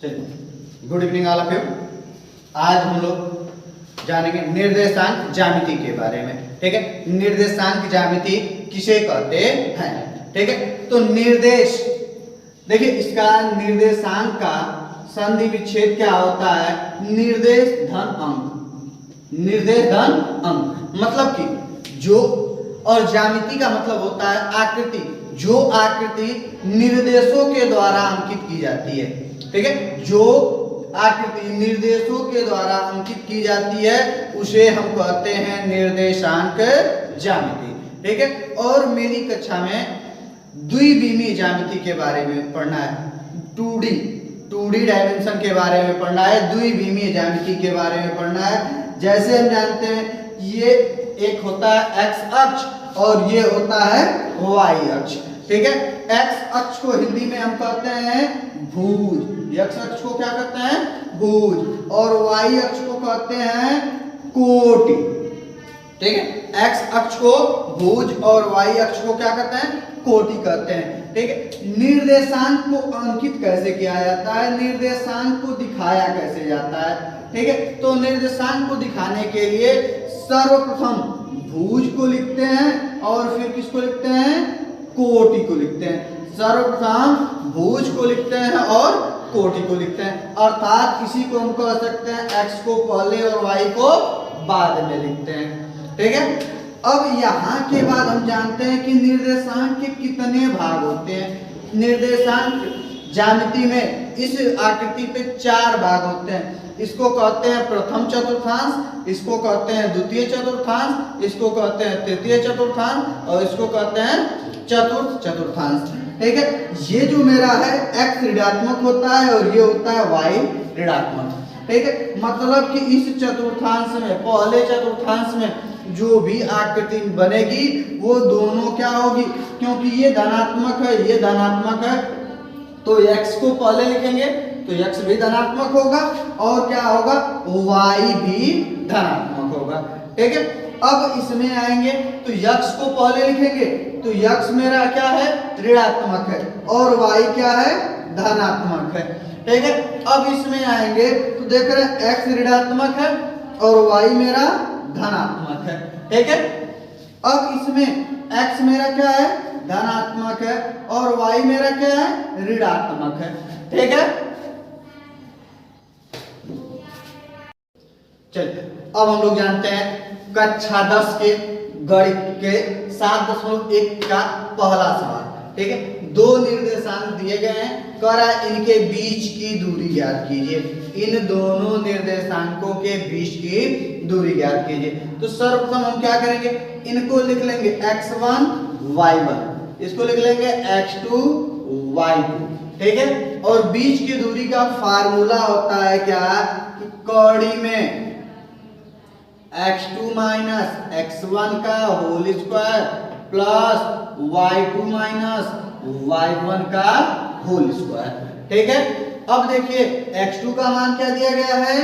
चलिए, good evening all of you. आज हम लोग जानेंगे निर्देशांक ज्यामिति के बारे में। ठीक है, निर्देशांक ज्यामिति किसे कहते हैं। ठीक है, तो निर्देश देखिए, इसका निर्देशांक का संधि विच्छेद क्या होता है? निर्देश धन अंक। निर्देश धन अंक मतलब कि जो, और ज्यामिति का मतलब होता है आकृति। जो आकृति निर्देशों के द्वारा अंकित की जाती है। ठीक है, जो आकृति निर्देशों के द्वारा अंकित की जाती है उसे हम कहते हैं निर्देशांक ज्यामिति। ठीक है, और मेरी कक्षा में द्विविमीय ज्यामिति के बारे में पढ़ना है। 2D डायमेंशन के बारे में पढ़ना है, द्विविमीय ज्यामिति के बारे में पढ़ना है। जैसे हम जानते हैं ये एक होता है एक्स अक्ष और ये होता है वाई अक्ष। ठीक है, एक्स अक्ष को हिंदी में हम कहते हैं भुज। एक्स अक्ष को क्या कहते हैं? भुज। और वाई अक्ष को कहते हैं कोटि। ठीक है, एक्स अक्ष को भुज और वाई अक्ष को क्या कहते हैं? कोटि कहते हैं। ठीक है, निर्देशांक को अंकित कैसे किया जाता है? निर्देशांक को दिखाया कैसे जाता है? ठीक है, तो निर्देशांक को दिखाने के लिए सर्वप्रथम भुज को लिखते हैं और फिर किसको लिखते हैं? कोटि को लिखते हैं। सर्वप्रथम भुज को लिखते हैं और कोटि को लिखते हैं। अर्थात इसी को हम कह सकते हैं एक्स को पहले और वाई को बाद में लिखते हैं। ठीक है, अब यहाँ के बाद हम जानते हैं कि निर्देशांक के कितने भाग होते हैं। निर्देशांक ज्यामिति में इस आकृति पे 4 भाग होते हैं। इसको कहते हैं प्रथम चतुर्थांश, इसको कहते हैं द्वितीय चतुर्थांश, इसको कहते हैं तृतीय चतुर्थांश और इसको कहते हैं चतुर्थ चतुर्थांश। ठीक है, ये जो मेरा है x ऋणात्मक होता है और ये होता है y ऋणात्मक। ठीक है, मतलब कि इस चतुर्थांश में, पहले चतुर्थांश में जो भी आकृति बनेगी वो दोनों क्या होगी? क्योंकि ये धनात्मक है, ये धनात्मक है, तो x को पहले लिखेंगे तो x भी धनात्मक होगा और क्या होगा? y भी धनात्मक होगा। ठीक है, अब इसमें आएंगे तो x को पहले लिखेंगे तो x मेरा क्या है? ऋणात्मक है और y क्या है? धनात्मक है। ठीक है, अब इसमें आएंगे तो देख रहे हैं x ऋणात्मक है और y मेरा धनात्मक है। ठीक है, अब इसमें x मेरा क्या है? धनात्मक है और y मेरा क्या है? ऋणात्मक है। ठीक है, चलिए अब हम लोग जानते हैं कक्षा 10 के गणित के 7.1 का पहला सवाल। ठीक है, 2 निर्देशांक दिए गए हैं, करा इनके बीच की दूरी ज्ञात कीजिए। इन दोनों निर्देशांकों के बीच की दूरी ज्ञात कीजिए। तो सर्वप्रथम हम क्या करेंगे? इनको लिख लेंगे x1 y1, इसको लिख लेंगे x2 y2। ठीक है, और बीच की दूरी का फार्मूला होता है क्या? कि कौड़ी में x2 माइनस x1 का whole square plus y2 minus y1 का होल स्क्वायर। ठीक है, अब देखिए x2 का मान क्या दिया गया है?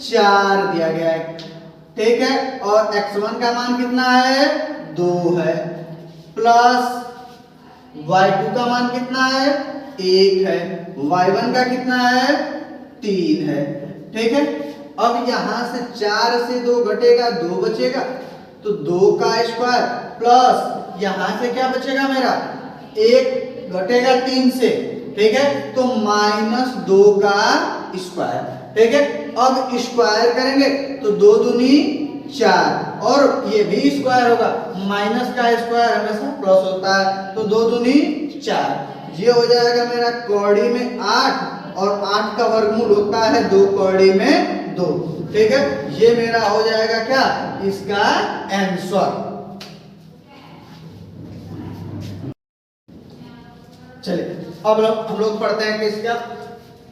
4 दिया गया है। ठीक है, और x1 का मान कितना है? 2 है, प्लस y2 का मान कितना है? 1 है, y1 का कितना है? 3 है। ठीक है, अब यहां से 4 से 2 घटेगा, 2 बचेगा, तो 2 का स्क्वायर प्लस यहां से क्या बचेगा मेरा? 1 घटेगा 3 से। ठीक है, तो -2 का स्क्वायर। ठीक है, अब स्क्वायर करेंगे तो 2 दूनी 4 और ये भी स्क्वायर होगा। माइनस का स्क्वायर हमेशा प्लस होता है, तो 2 दूनी 4। ये हो जाएगा मेरा कौड़ी में 8 और 8 का वर्गमूल होता है 2 कौड़ी में 2। ठीक है, ये मेरा हो जाएगा क्या? इसका आंसर। चलिए अब हम लोग पढ़ते हैं किसका?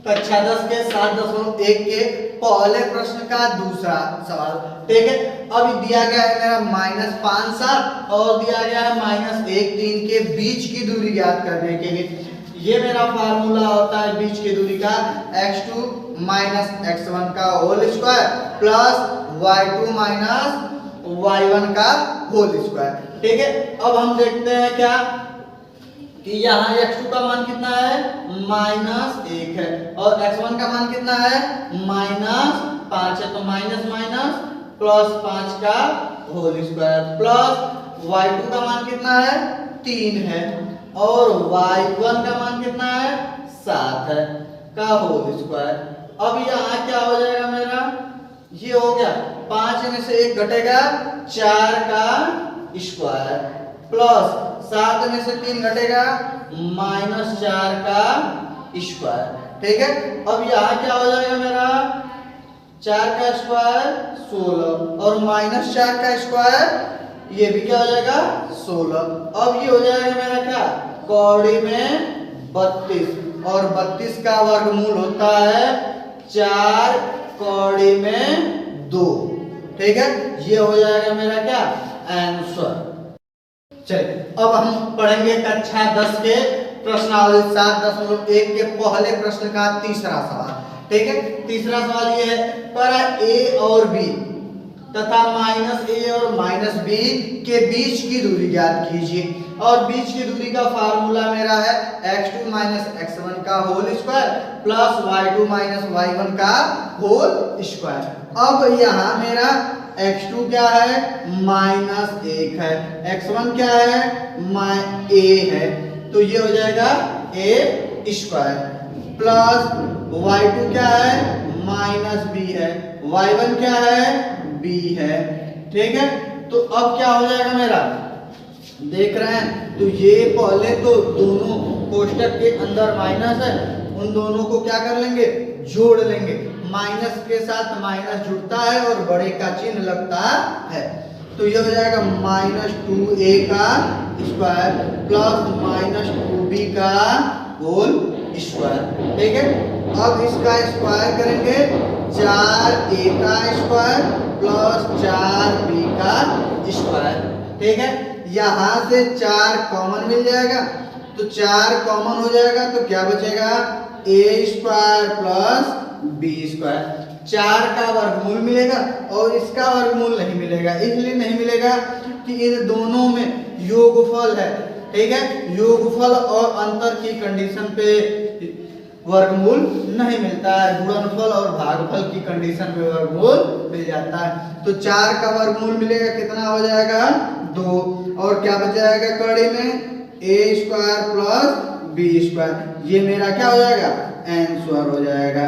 कक्षा 10 के 7.1 के पहले प्रश्न का दूसरा सवाल। ठीक है, अभी दिया गया है मेरा -5 7 और दिया गया है -1 3 के बीच की दूरी ज्ञात करने के लिए। ये मेरा फार्मूला होता है बीच की दूरी का, x2 माइनस x1 का whole square plus y2 minus y1 का होल स्क्वायर। ठीक है, अब हम देखते हैं क्या कि यहाँ x2 का मान कितना है? -1 है और x1 का मान कितना है -5 है, तो माइनस माइनस +5 का होल स्क्वायर प्लस y2 का मान कितना है 3 है और y1 का मान कितना है 7 है का होल स्क्वायर। अब यहाँ क्या हो जाएगा मेरा, ये हो गया 5 में से 1 घटेगा 4 का स्क्वायर प्लस 7 में से 3 घटेगा -4 का स्क्वायर। ठीक है, अब यहाँ क्या हो जाएगा मेरा 4 का स्क्वायर 16 और -4 का स्क्वायर ये भी क्या हो जाएगा 16। अब ये हो जाएगा मेरा क्या कौड़ी में 32 और 32 का वर्गमूल होता है 4 कौड़ी में 2। ठीक है, ये हो जाएगा मेरा क्या आंसर। चलिए अब हम पढ़ेंगे कक्षा 10 के प्रश्नावली 7.1 के पहले प्रश्न का तीसरा सवाल। ठीक है, तीसरा सवाल ये है पर a और b तथा -a और -b के बीच की दूरी ज्ञात कीजिए और बीच की दूरी का फार्मूला मेरा है x2 x1 का whole square plus y2 y1 का होल स्क्वायर। अब यहाँ मेरा x2 क्या है -1 है, x1 क्या है a है, तो ये हो जाएगा a स्क्वायर प्लस y2 क्या है -b है, y1 क्या है b है। ठीक है, तो अब क्या हो जाएगा मेरा देख रहे हैं, तो ये पहले तो दोनों कोष्टक के अंदर माइनस है, उन दोनों को क्या कर लेंगे जोड़ लेंगे, माइनस के साथ माइनस जुड़ता है और बड़े का चिन्ह लगता है, तो ये हो जाएगा -2a का स्क्वायर प्लस -2b का होल स्क्वायर। ठीक है, अब इसका स्क्वायर करेंगे 4a का स्क्वायर प्लस 4b का स्क्वायर। ठीक है, यहाँ से 4 कॉमन मिल जाएगा, तो 4 कॉमन हो जाएगा तो क्या बचेगा a square plus b square. 4 का वर्गमूल मिलेगा और इसका वर्गमूल नहीं मिलेगा, इसलिए नहीं मिलेगा कि इन दोनों में योगफल है। ठीक है, योगफल और अंतर की कंडीशन पे वर्गमूल नहीं मिलता है, गुणनफल और भागफल की कंडीशन पे वर्गमूल मिल जाता है। तो 4 का वर्गमूल मिलेगा कितना हो जाएगा 2 और क्या बच जाएगा कड़ी में a square plus b square, ये मेरा क्या हो जाएगा आंसर हो जाएगा।